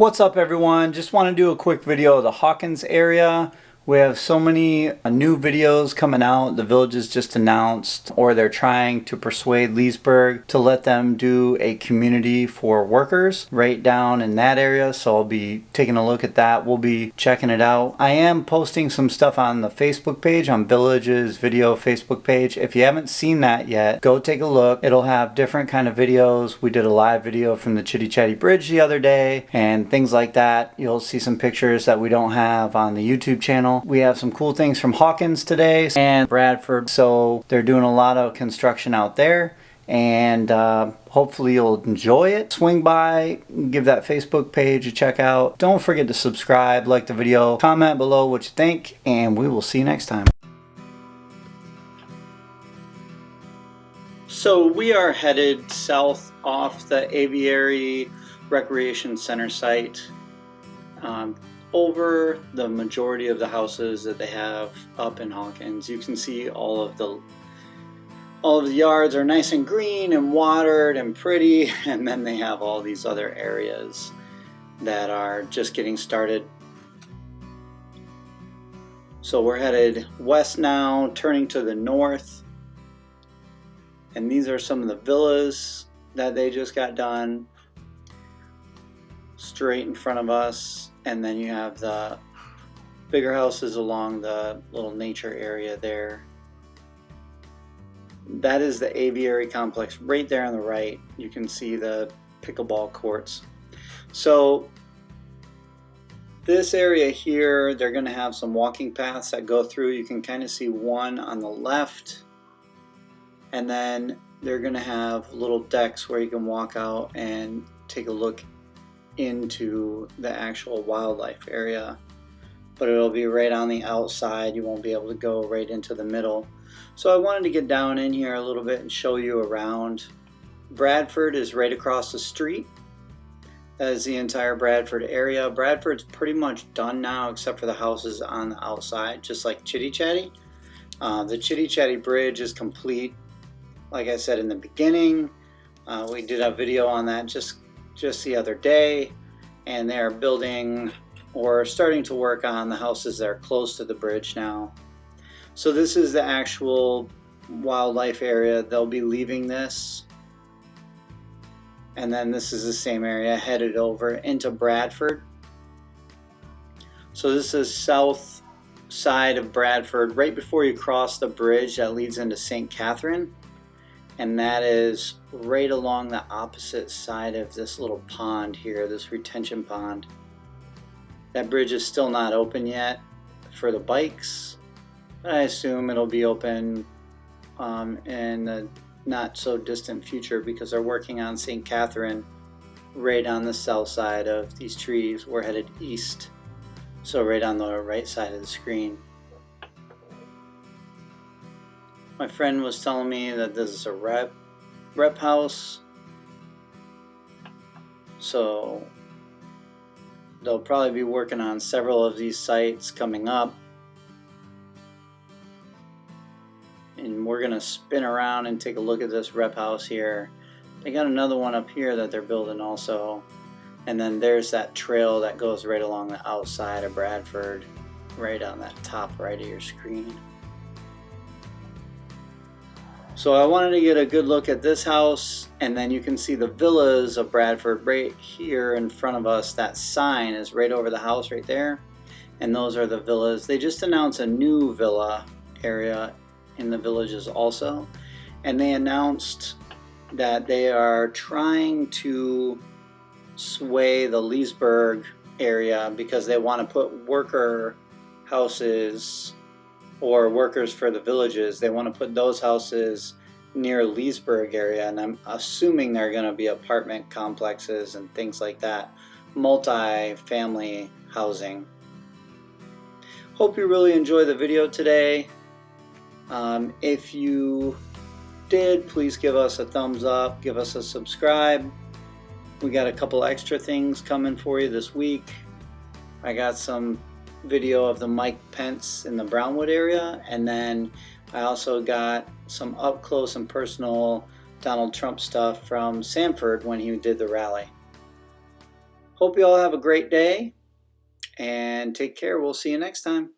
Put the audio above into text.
What's up everyone? Just want to do a quick video of the Hawkins area. We have so many new videos coming out. The village is just announced, or they're trying to persuade Leesburg to let them do a community for workers right down in that area. So I'll be taking a look at that. We'll be checking it out. I am posting some stuff on the Facebook page, on Village's video Facebook page. If you haven't seen that yet, go take a look. It'll have different kind of videos. We did a live video from the Chitty Chatty Bridge the other day and things like that. You'll see some pictures that we don't have on the YouTube channel. We have some cool things from Hawkins today and Bradford, so they're doing a lot of construction out there, and hopefully you'll enjoy it. Swing by, give that Facebook page a check out. Don't forget to subscribe, like the video, comment below what you think, and we will see you next time. So we are headed south off the Aviary Recreation Center site. Over the majority of the houses that they have up in Hawkins, you can see all of the yards are nice and green and watered and pretty, and then they have all these other areas that are just getting started. So we're headed west now, turning to the north, and these are some of the villas that they just got done straight in front of us. And then you have the bigger houses along the little nature area there. That is the aviary complex right there on the right. You can see the pickleball courts. So this area here, they're going to have some walking paths that go through. You can kind of see one on the left, and then they're going to have little decks where you can walk out and take a look into the actual wildlife area, but it'll be right on the outside. You won't be able to go right into the middle. So I wanted to get down in here a little bit and show you around. Bradford is right across the street. That is the entire Bradford area. Bradford's pretty much done now except for the houses on the outside, just like Chitty Chatty. The Chitty Chatty Bridge is complete, like I said in the beginning. We did a video on that just the other day, and they're building or starting to work on the houses that are close to the bridge now. So this is the actual wildlife area. They'll be leaving this, and then this is the same area headed over into Bradford. So this is south side of Bradford, right before you cross the bridge that leads into St. Catherine. And that is right along the opposite side of this little pond here, this retention pond. That bridge is still not open yet for the bikes, but I assume it'll be open in the not so distant future, because they're working on St. Catherine right on the south side of these trees. We're headed east, so right on the right side of the screen. My friend was telling me that this is a rep house, so they'll probably be working on several of these sites coming up, and we're gonna spin around and take a look at this rep house here. They got another one up here that they're building also, and then there's that trail that goes right along the outside of Bradford, right on that top right of your screen. So I wanted to get a good look at this house, and then you can see the villas of Bradford right here in front of us. That sign is right over the house right there, and those are the villas. They just announced a new villa area in the villages also, and they announced that they are trying to sway the Leesburg area because they want to put worker houses, or workers for the villages. They want to put those houses near Leesburg area, and I'm assuming they're going to be apartment complexes and things like that, multi-family housing. Hope you really enjoy the video today. If you did, please give us a thumbs up, give us a subscribe. We got a couple extra things coming for you this week. I got some video of the Mike Pence in the Brownwood area, and then I also got some up close and personal Donald Trump stuff from Sanford when he did the rally. Hope you all have a great day and take care. We'll see you next time.